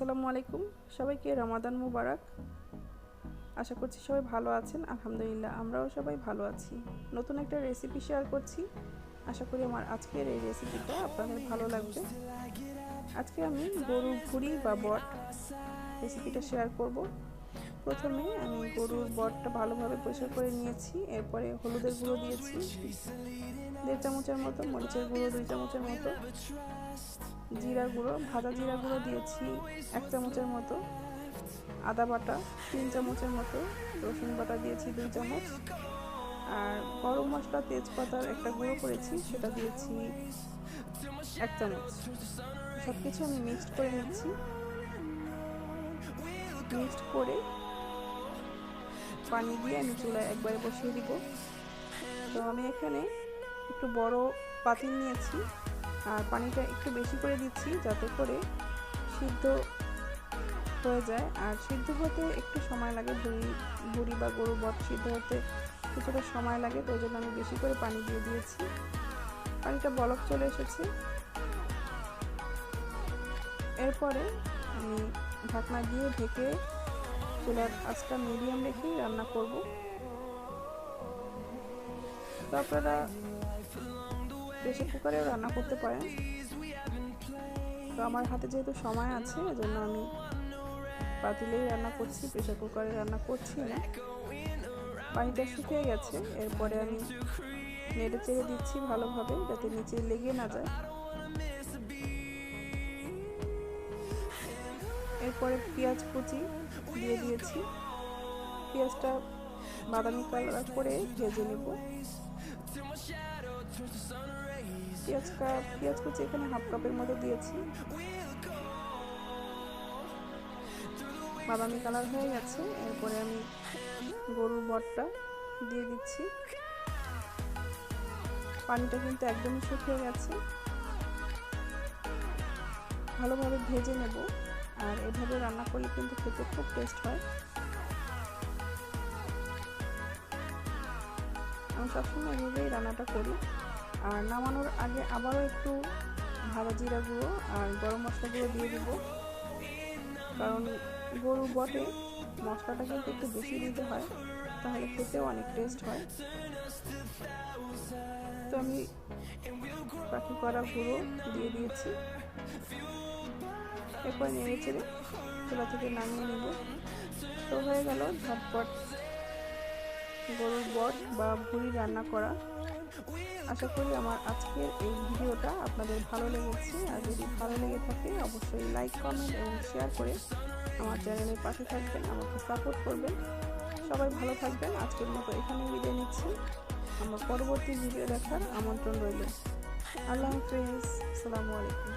আসসালামু আলাইকুম, সবাইকে রমাদান মুবারক। আশা করছি সবাই ভালো আছেন। আলহামদুলিল্লাহ আমরাও সবাই ভালো আছি। নতুন একটা রেসিপি শেয়ার করছি। আশা করি আমার আজকের এই রেসিপিটা আপনাদের ভালো লাগবে। আজকে আমি গরুর ভুঁড়ি বা বট রেসিপিটা শেয়ার করব। প্রথমে আমি গরুর বটটা ভালোভাবে পরিষ্কার করে নিয়েছি। এরপরে হলুদের গুঁড়ো দিয়েছি 1.5 চামচের মতো, মরিচের গুঁড়ো 2 চামচের মতো, জিরা গুঁড়ো, ভাজা জিরা গুঁড়ো দিয়েছি 1 চামচের মতো, আদা বাটা 3 চামচের মতো, রসুন বাটা দিয়েছি 2 চামচ, আর গরম মশলা তেজপাতার একটা গুঁড়ো করেছি সেটা দিয়েছি 1 চামচ। সব কিছু আমি মিক্সড করে নিচ্ছি। মিক্সড করে পানি দিয়ে আমি চুলায় একবারে বসিয়ে দিব। তো আমি এখানে একটু বড় পাতিল নিয়েছি আর পানিটা একটু বেশি করে দিচ্ছি যাতে করে সিদ্ধ হয়ে যায়। আর সিদ্ধ হতে একটু সময় লাগে, ভুঁড়ি বা গরু বট সিদ্ধ হতে কিছুটা সময় লাগে, তো ওই জন্য আমি বেশি করে পানি দিয়ে দিয়েছি। পানিটা বলক চলে এসেছে। এরপরে আমি ঢাকনা দিয়ে ঢেকে চুলার আঁচটা মিডিয়াম রেখে রান্না করব। তো আপনারা প্রেসার কুকারেও রান্না করতে পারেন। তো আমার হাতে যেহেতু সময় আছে এজন্য আমি পাতিলেই রান্না করছি, প্রেসার কুকারে রান্না করছি না। পানিটা শুকিয়ে গেছে। এরপরে আমি নেড়ে চেড়ে দিচ্ছি ভালোভাবে যাতে নিচে লেগে না যায়। এরপরে পেঁয়াজ কুচি দিয়ে দিয়েছি। পেঁয়াজটা বাদামি কালার করে ভেজে নেব। পেঁয়াজ কুচি এখানে 1/2 কাপের মতো দিয়েছি। বাদামি কালার হয়ে গেছে। এরপরে আমি গরুর বটটা দিয়ে দিচ্ছি। পানিটা কিন্তু একদমই শুকিয়ে গেছে। ভালোভাবে ভেজে নেব। আর এভাবে রান্না করলে কিন্তু খেতে খুব টেস্ট হয়। আমি সবসময় এভাবেই রান্নাটা করি। আর নামানোর আগে আবারও একটু ভাজা জিরা গুঁড়ো আর গরম মশলা গুঁড়ো দিয়ে দিব, কারণ গরুর বটে মশলাটা কিন্তু একটু বেশি দিতে হয়, তাহলে খেতেও অনেক টেস্ট হয়। তো আমি বাকি করা গুঁড়ো দিয়ে দিয়েছি। এরপর নেড়ে চেড়ে চুলা থেকে নামিয়ে নেব। তো হয়ে গেল ঝটপট গরুর বট বা ভুঁড়ি রান্না করা। আশা করি আমার আজকের এই ভিডিওটা আপনাদের ভালো লেগেছে। আর যদি ভালো লেগে থাকে অবশ্যই লাইক, কমেন্ট এবং শেয়ার করে আমার চ্যানেলের পাশে থাকবেন, আমাকে সাপোর্ট করবেন। সবাই ভালো থাকবেন। আজকের মতো এখানে বিদায় নিচ্ছি। আমার পরবর্তী ভিডিও দেখার আমন্ত্রণ রইল। আল্লাহ হাফেজ। আসসালামু আলাইকুম।